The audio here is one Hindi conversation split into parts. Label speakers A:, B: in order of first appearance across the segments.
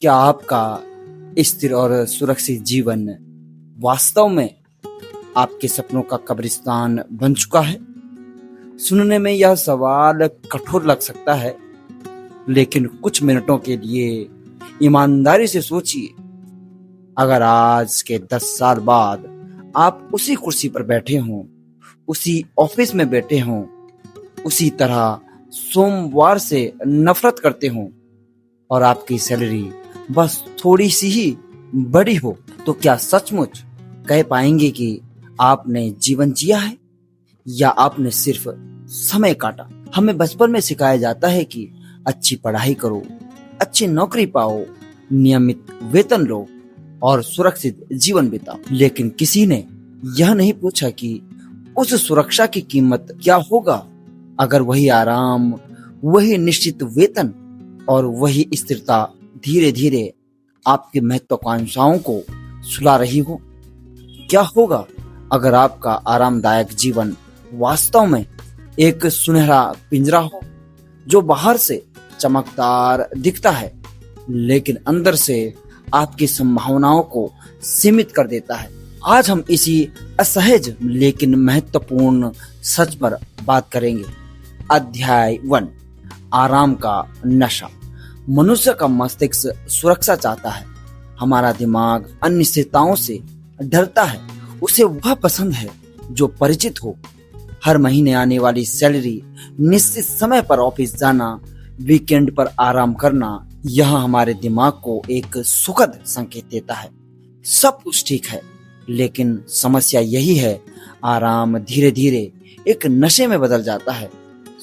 A: क्या आपका स्थिर और सुरक्षित जीवन वास्तव में आपके सपनों का कब्रिस्तान बन चुका है? सुनने में यह सवाल कठोर लग सकता है, लेकिन कुछ मिनटों के लिए ईमानदारी से सोचिए। अगर आज के 10 साल बाद आप उसी कुर्सी पर बैठे हों, उसी ऑफिस में बैठे हों, उसी तरह सोमवार से नफरत करते हों और आपकी सैलरी बस थोड़ी सी ही बड़ी हो, तो क्या सचमुच कह पाएंगे कि आपने जीवन जिया है या आपने सिर्फ समय काटा? हमें बचपन में सिखाया जाता है कि अच्छी पढ़ाई करो, अच्छी नौकरी पाओ, नियमित वेतन लो और सुरक्षित जीवन बिताओ, लेकिन किसी ने यह नहीं पूछा कि उस सुरक्षा की कीमत क्या होगा अगर वही आराम, वही निश्चित वेतन और वही स्थिरता धीरे धीरे आपकी महत्वाकांक्षाओं को सुला रही हो। क्या होगा अगर आपका आरामदायक जीवन वास्तव में एक सुनहरा पिंजरा हो जो बाहर से चमकदार दिखता है लेकिन अंदर से आपकी संभावनाओं को सीमित कर देता है। आज हम इसी असहज लेकिन महत्वपूर्ण सच पर बात करेंगे। अध्याय 1, आराम का नशा। मनुष्य का मस्तिष्क सुरक्षा चाहता है। हमारा दिमाग अनिश्चितताओं से डरता है। उसे वह पसंद है जो परिचित हो। हर महीने आने वाली सैलरी, निश्चित समय पर ऑफिस जाना, वीकेंड पर आराम करना, यह हमारे दिमाग को एक सुखद संकेत देता है। सब कुछ ठीक है, लेकिन समस्या यही है, आराम धीरे धीरे एक नशे में बदल जाता है।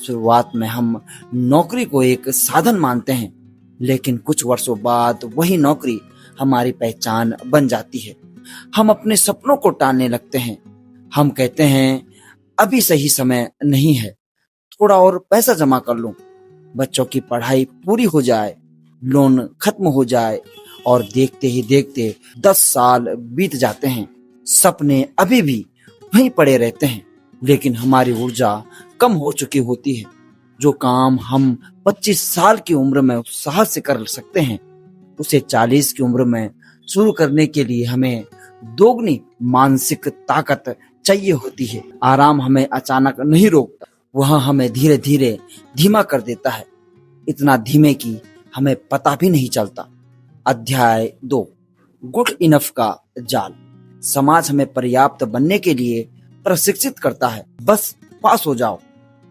A: शुरुआत में हम नौकरी को एक साधन मानते हैं, लेकिन कुछ वर्षों बाद वही नौकरी हमारी पहचान बन जाती है। हम अपने सपनों को टालने लगते हैं। हम कहते हैं अभी सही समय नहीं है, थोड़ा और पैसा जमा कर लूं, बच्चों की पढ़ाई पूरी हो जाए, लोन खत्म हो जाए, और देखते ही देखते 10 साल बीत जाते हैं। सपने अभी भी वहीं पड़े रहते हैं, लेकिन हमारी ऊर्जा कम हो चुकी होती है। जो काम हम 25 साल की उम्र में उत्साह से कर सकते हैं, उसे 40 की उम्र में शुरू करने के लिए हमें दोगुनी मानसिक ताकत चाहिए होती है। आराम हमें अचानक नहीं रोकता, वह हमें धीरे धीरे धीमा कर देता है, इतना धीमे कि हमें पता भी नहीं चलता। अध्याय 2, गुड इनफ का जाल। समाज हमें पर्याप्त बनने के लिए प्रशिक्षित करता है। बस पास हो जाओ,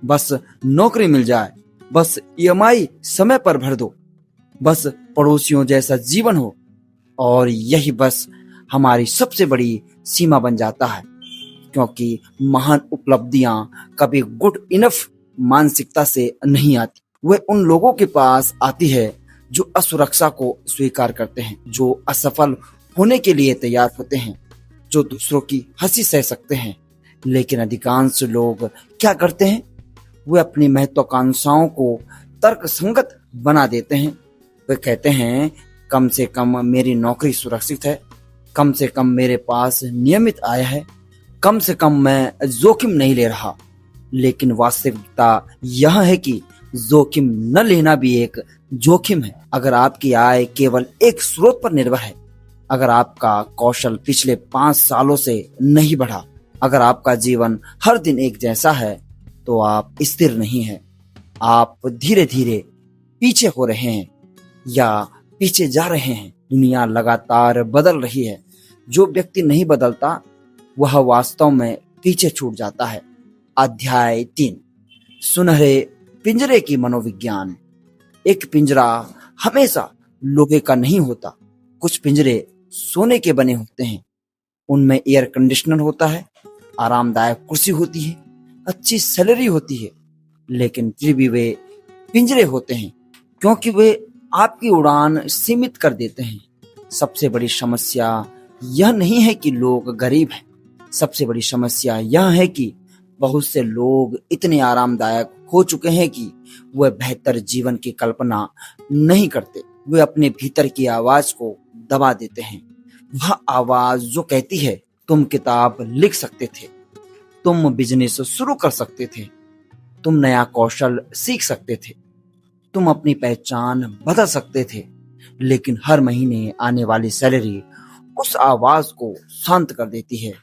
A: बस नौकरी मिल जाए, बस ईएमआई समय पर भर दो, बस पड़ोसियों जैसा जीवन हो, और यही बस हमारी सबसे बड़ी सीमा बन जाता है। क्योंकि महान उपलब्धियां कभी गुड इनफ मानसिकता से नहीं आती, वे उन लोगों के पास आती है जो असुरक्षा को स्वीकार करते हैं, जो असफल होने के लिए तैयार होते हैं, जो दूसरों की हंसी सह सकते हैं। लेकिन अधिकांश लोग क्या करते हैं? वे अपनी महत्वाकांक्षाओं को तर्कसंगत बना देते हैं। वे कहते हैं कम से कम मेरी नौकरी सुरक्षित है, कम से कम मेरे पास नियमित आय है, कम से कम मैं जोखिम नहीं ले रहा। लेकिन वास्तविकता यह है कि जोखिम न लेना भी एक जोखिम है। अगर आपकी आय केवल एक स्रोत पर निर्भर है, अगर आपका कौशल पिछले 5 सालों से नहीं बढ़ा, अगर आपका जीवन हर दिन एक जैसा है, तो आप स्थिर नहीं हैं। आप धीरे धीरे पीछे हो रहे हैं या पीछे जा रहे हैं। दुनिया लगातार बदल रही है। जो व्यक्ति नहीं बदलता वह वास्तव में पीछे छूट जाता है। अध्याय 3, सुनहरे पिंजरे की मनोविज्ञान। एक पिंजरा हमेशा लोहे का नहीं होता। कुछ पिंजरे सोने के बने होते हैं। उनमें एयर कंडीशनर होता है, आरामदायक कुर्सी होती है, अच्छी सैलरी होती है, लेकिन फिर भी वे पिंजरे होते हैं क्योंकि वे आपकी उड़ान सीमित कर देते हैं। सबसे बड़ी समस्या यह नहीं है कि लोग गरीब हैं, सबसे बड़ी समस्या यह है कि बहुत से लोग इतने आरामदायक हो चुके हैं कि वे बेहतर जीवन की कल्पना नहीं करते। वे अपने भीतर की आवाज को दबा देते हैं, वह आवाज जो कहती है तुम किताब लिख सकते थे, तुम बिजनेस शुरू कर सकते थे, तुम नया कौशल सीख सकते थे, तुम अपनी पहचान बदल सकते थे, लेकिन हर महीने आने वाली सैलरी उस आवाज को शांत कर देती है।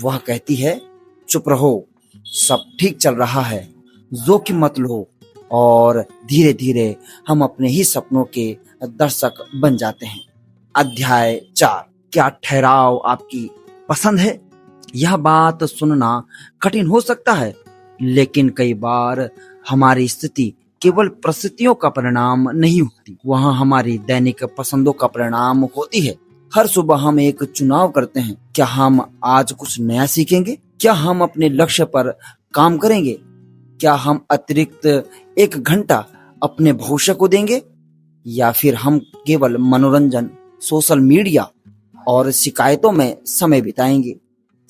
A: वह कहती है, चुप रहो, सब ठीक चल रहा है, जोखिम मत लो। और धीरे धीरे हम अपने ही सपनों के दर्शक बन जाते हैं। अध्याय 4, क्या ठहराव आपकी पसंद है? यह बात सुनना कठिन हो सकता है, लेकिन कई बार हमारी स्थिति केवल परिस्थितियों का परिणाम नहीं होती, वह हमारी दैनिक पसंदों का परिणाम होती है। हर सुबह हम एक चुनाव करते हैं, क्या हम आज कुछ नया सीखेंगे? क्या हम अपने लक्ष्य पर काम करेंगे? क्या हम अतिरिक्त 1 घंटा अपने भविष्य को देंगे? या फिर हम केवल मनोरंजन, सोशल मीडिया और शिकायतों में समय बिताएंगे?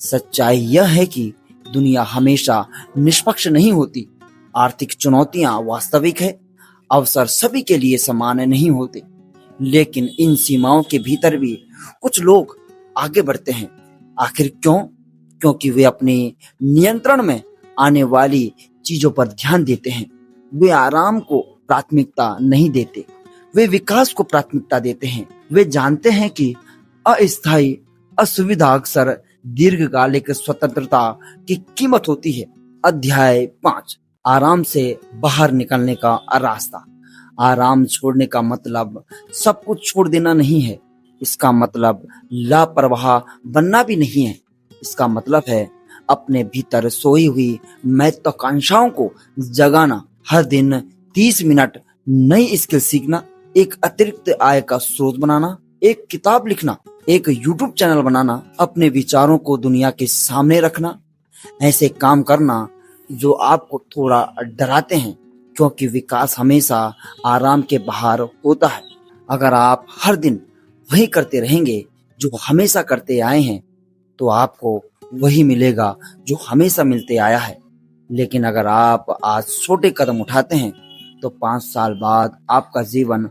A: सच्चाई यह है कि दुनिया हमेशा निष्पक्ष नहीं होती। आर्थिक चुनौतियां वास्तविक है, अवसर सभी के लिए समान नहीं होते, लेकिन इन सीमाओं के भीतर भी कुछ लोग आगे बढ़ते हैं। आखिर क्यों? क्योंकि वे अपने नियंत्रण में आने वाली चीजों पर ध्यान देते हैं। वे आराम को प्राथमिकता नहीं देते, वे विकास को प्राथमिकता देते हैं। वे जानते हैं कि अस्थायी असुविधा अक्सर दीर्घकालिक स्वतंत्रता की कीमत होती है। अध्याय 5, आराम से बाहर निकलने का रास्ता। आराम छोड़ने का मतलब सब कुछ छोड़ देना नहीं है। इसका मतलब लापरवाह बनना भी नहीं है। इसका मतलब है अपने भीतर सोई हुई महत्वाकांक्षाओं को जगाना, हर दिन 30 मिनट नई स्किल सीखना, एक अतिरिक्त आय का स्रोत बनाना, एक किताब लिखना, एक यूट्यूब चैनल बनाना, अपने विचारों को दुनिया के सामने रखना, ऐसे काम करना जो आपको थोड़ा डराते हैं, क्योंकि विकास हमेशा आराम के बाहर होता है। अगर आप हर दिन वही करते रहेंगे जो हमेशा करते आए हैं, तो आपको वही मिलेगा जो हमेशा मिलते आया है। लेकिन अगर आप आज छोटे कदम उठाते हैं, तो 5 साल बाद आपका जीवन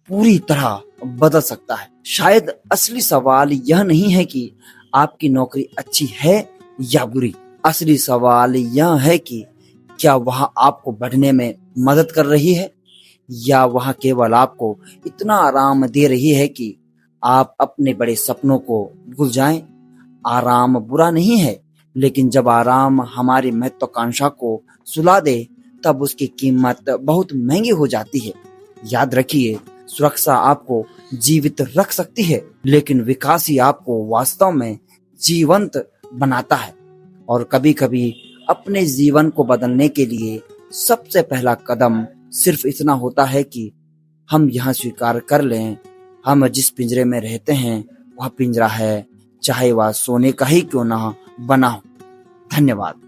A: पूरी तरह बदल सकता है। शायद असली सवाल यह नहीं है कि आपकी नौकरी अच्छी है या बुरी। असली सवाल यह है कि क्या वह आपको बढ़ने में मदद कर रही है, या वह केवल आपको इतना आराम दे रही है कि आप अपने बड़े सपनों को भूल जाएं। आराम बुरा नहीं है, लेकिन जब आराम हमारी महत्वाकांक्षा को सुला दे, तब उसकी कीमत बहुत महंगी हो जाती है। याद रखिए, सुरक्षा आपको जीवित रख सकती है, लेकिन विकास ही आपको वास्तव में जीवंत बनाता है। और कभी कभी अपने जीवन को बदलने के लिए सबसे पहला कदम सिर्फ इतना होता है कि हम यह स्वीकार कर लें, हम जिस पिंजरे में रहते हैं वह पिंजरा है, चाहे वह सोने का ही क्यों ना बना हो। धन्यवाद।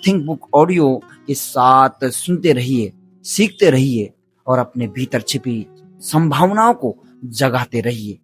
A: थिंक बुक ऑडियो के साथ सुनते रहिए, सीखते रहिए और अपने भीतर छिपी संभावनाओं को जगाते रहिए।